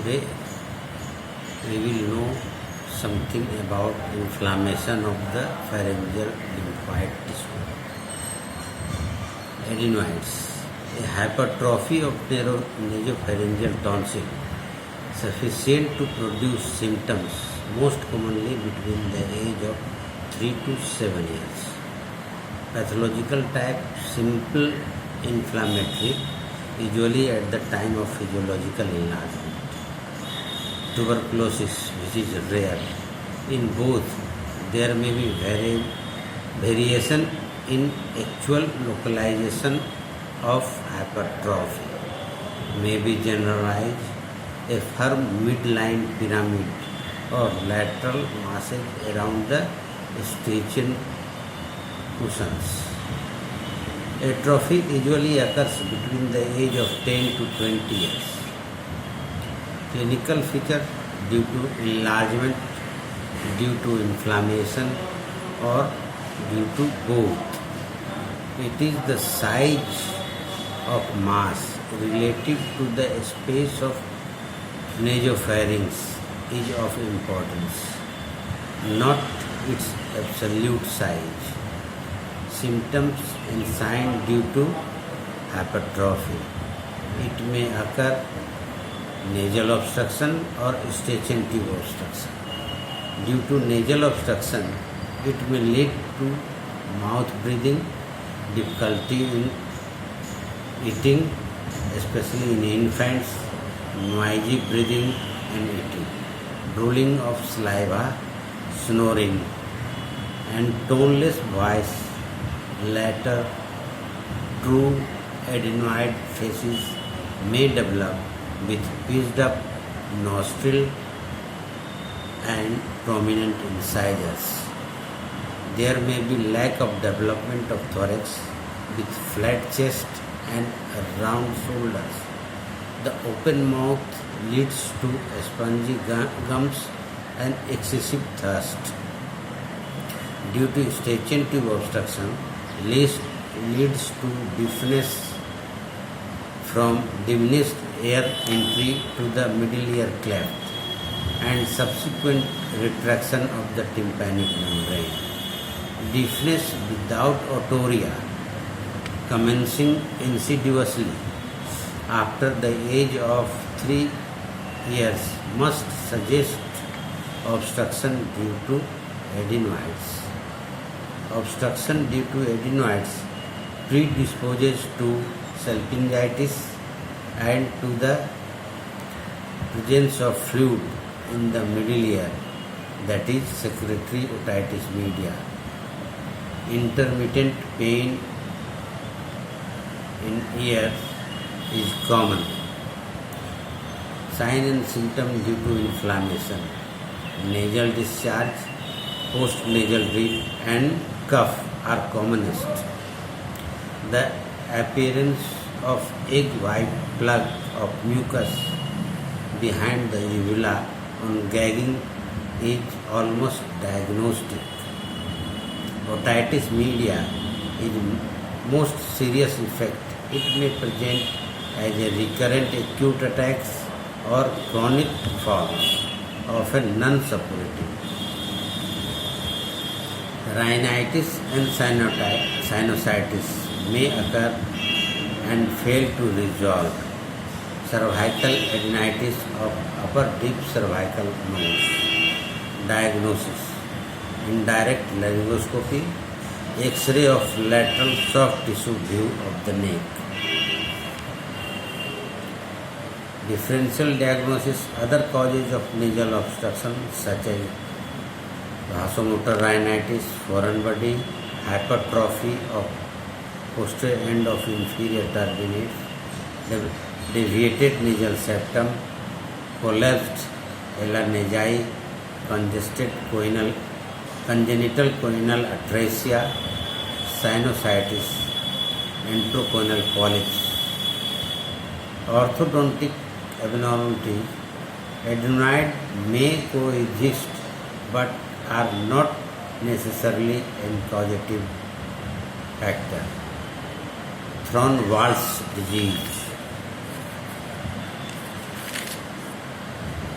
Today we will know something about inflammation of the pharyngeal lymphoid tissue. Adenoids. A hypertrophy of nasopharyngeal tonsil sufficient to produce symptoms most commonly between the age of 3 to 7 years. Pathological type simple inflammatory, usually at the time of physiological enlargement. Tuberculosis, which is rare. In both, there may be variation in actual localization of hypertrophy. May be generalized, a firm midline pyramid or lateral massage around the stretching cushions. Atrophy usually occurs between the age of 10 to 20 years. Clinical feature due to enlargement, due to inflammation, or due to both. It is the size of mass relative to the space of nasopharynx is of importance, not its absolute size. Symptoms and signs due to hypertrophy. It may occur nasal obstruction or stretching tube obstruction. Due to nasal obstruction, it may lead to mouth breathing, difficulty in eating, especially in infants, noisy breathing and eating, drooling of saliva, snoring, and toneless voice. Later, true adenoid faces may develop with pinched up nostril and prominent incisors. There may be lack of development of thorax with flat chest and round shoulders. The open mouth leads to spongy gums and excessive thirst. Due to stretching tube obstruction, leads to deafness from diminished air entry to the middle ear cleft and subsequent retraction of the tympanic membrane. Deafness without otorrhea commencing insidiously after the age of 3 years must suggest obstruction due to adenoids. Obstruction due to adenoids predisposes to salpingitis and to the presence of fluid in the middle ear, that is secretory otitis media. Intermittent pain in ear is common. Sign and symptom due to inflammation: nasal discharge, post-nasal drip and cough are commonest. The appearance of egg-white plug of mucus behind the uvula on gagging is almost diagnostic. Otitis media is most serious effect. It may present as a recurrent acute attacks or chronic forms, often non-suppurative. Rhinitis and sinusitis may occur and fail to resolve. Cervical adenitis of upper deep cervical nose. Diagnosis: indirect laryngoscopy, X-ray of lateral soft tissue view of the neck. Differential diagnosis: other causes of nasal obstruction such as vasomotor rhinitis, foreign body, hypertrophy of posterior end of inferior turbinates, deviated nasal septum, collapsed alar nasal, congenital choanal atresia, sinusitis, enterochoanal polyps. Orthodontic abnormality: adenoid may coexist but are not necessarily a causative factor. Thorn-Waltz disease.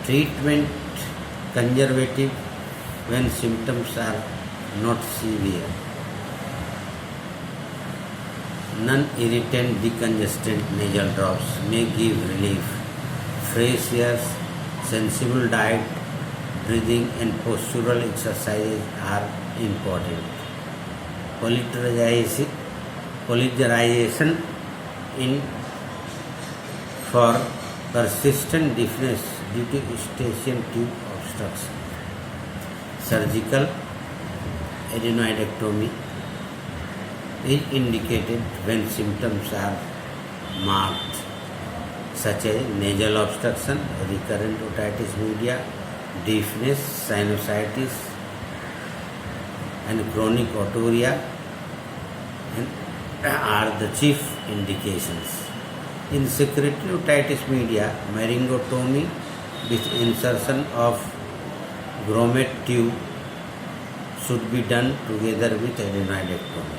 Treatment conservative when symptoms are not severe. Non-irritant decongestant nasal drops may give relief. Fresh air, sensible diet, breathing and postural exercises are important. Polymerization in for persistent deafness due to eustachian tube obstruction. Surgical adenoidectomy is indicated when symptoms are marked, such as nasal obstruction, recurrent otitis media, deafness, sinusitis, and chronic otorrhea are the chief indications. In secretory otitis media, laryngotomy with insertion of grommet tube should be done together with adenoidectomy.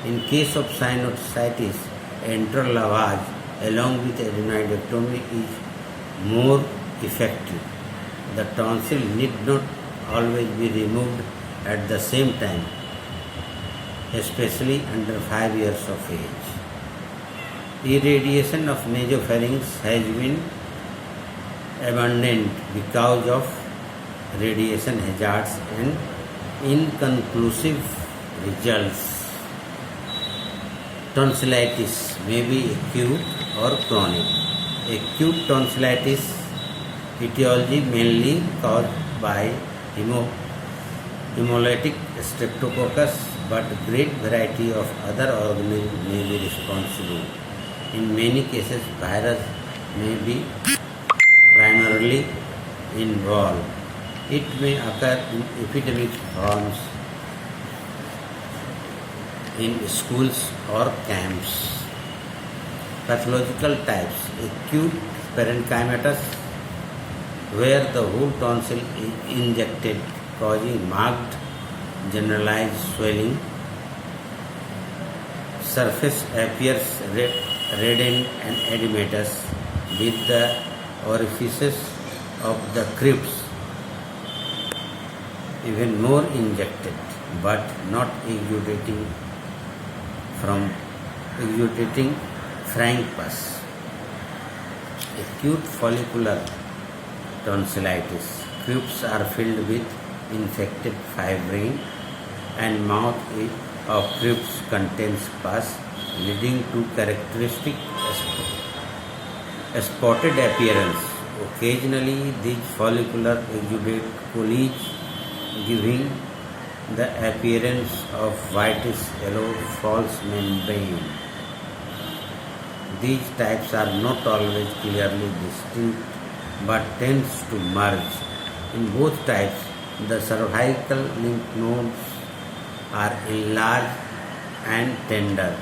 In case of sinusitis, enteral lavage along with adenoidectomy is more effective. The tonsil need not always be removed at the same time, especially under 5 years of age. Irradiation of nasopharynx has been abandoned because of radiation hazards and inconclusive results. Tonsillitis may be acute or chronic. Acute tonsillitis etiology mainly caused by hemolytic streptococcus, but great variety of other organisms may be responsible. In many cases, virus may be primarily involved. It may occur in epidemic forms in schools or camps. Pathological types: acute parenchymatous, where the whole tonsil is injected, causing marked generalized swelling. Surface appears reddened and edematous, with the orifices of the crypts even more injected, but not exudating frank pus. Acute follicular tonsillitis. Crypts are filled with infected fibrin, and mouth of crypts contains pus, leading to characteristic spotted appearance. Occasionally, these follicular exudate collige, giving the appearance of whitish yellow false membrane. These types are not always clearly distinct, but tends to merge. In both types, the cervical lymph nodes are enlarged and tender,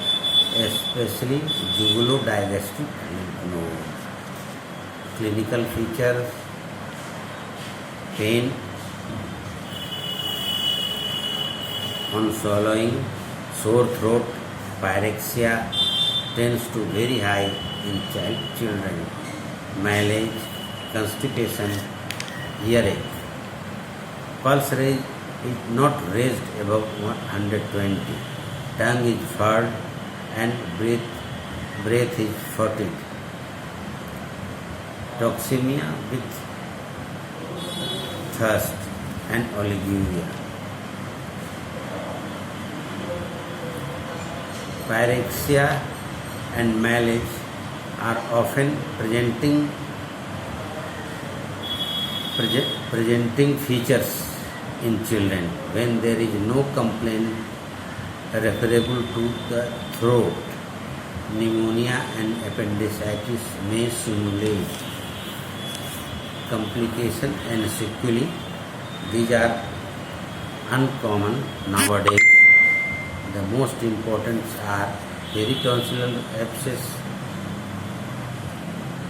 especially jugulodigastric lymph nodes. Clinical features: pain on swallowing, sore throat, pyrexia tends to very high in children, malaise, constipation, earache. Pulse rate is not raised above 120. Tongue is furred and breath is furtive. Toxemia with thirst and oliguria. Pyrexia and malaise are often presenting features in children when there is no complaint referable to the throat. Pneumonia and appendicitis may simulate complication and sequelae. These are uncommon nowadays. The most important are peritonsillar abscess,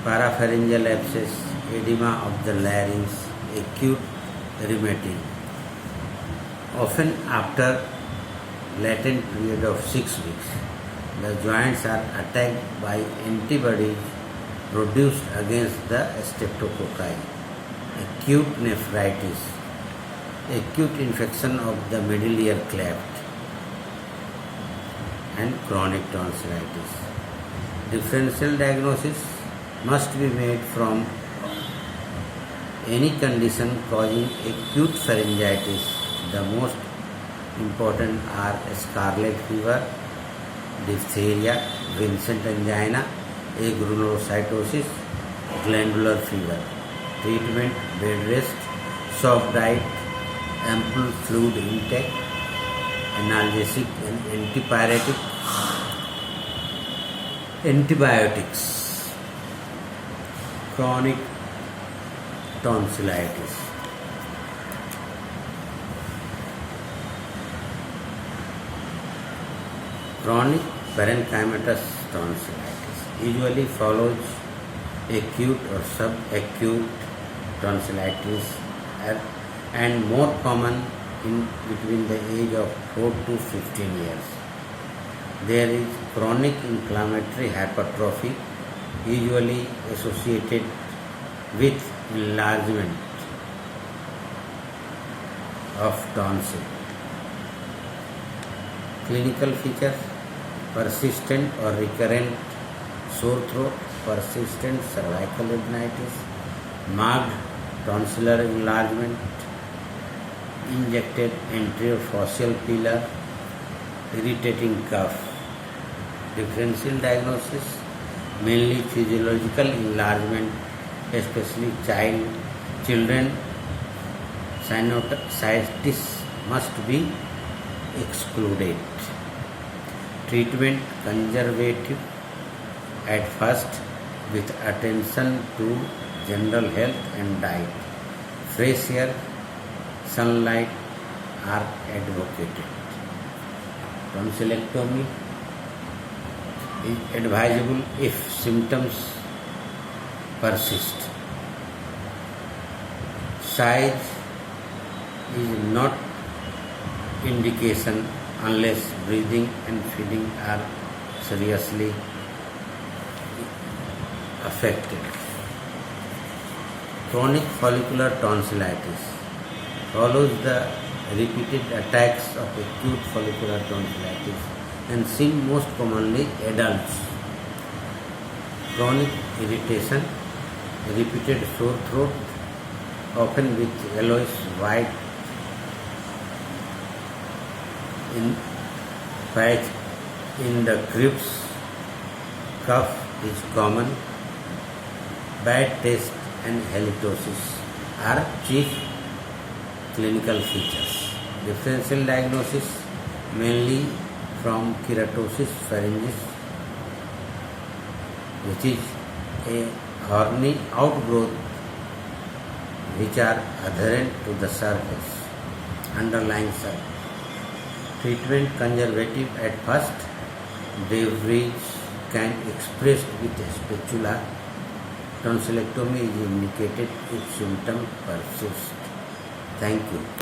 parapharyngeal abscess, edema of the larynx, acute rheumatism. Often after latent period of 6 weeks, the joints are attacked by antibodies produced against the streptococci. acute nephritis, acute infection of the middle ear cleft, and chronic tonsillitis. Differential diagnosis must be made from any condition causing acute pharyngitis. The most important are scarlet fever, diphtheria, Vincent angina, agranulocytosis, glandular fever. Treatment: bed rest, soft diet, ample fluid intake, analgesic and antibiotics. Chronic tonsillitis. Chronic parenchymatous tonsillitis usually follows acute or subacute tonsillitis and more common in between the age of 4 to 15 years. There is chronic inflammatory hypertrophy usually associated with enlargement of tonsil. Clinical features: persistent or recurrent sore throat, persistent cervical rhinitis, marked tonsillar enlargement, injected anterior fascial pillar, irritating cough. Differential diagnosis: mainly physiological enlargement, especially children. Sinusitis must be excluded. Treatment: conservative at first with attention to general health and diet. Fresh air, sunlight are advocated. Tonsillectomy is advisable if symptoms persist. Size is not indication unless breathing and feeding are seriously affected. Chronic follicular tonsillitis follows the repeated attacks of acute follicular tonsillitis and seen most commonly adults. Chronic irritation, repeated sore throat, often with yellowish white in patch in the crypts. Cough is common. Bad taste and halitosis are chief clinical features. Differential diagnosis: mainly from keratosis pharyngis, which is a horny outgrowth which are adherent to the surface, underlying surface. Treatment: conservative at first. Debris can expressed with a spatula. Tonsillectomy is indicated if symptoms persist. Thank you.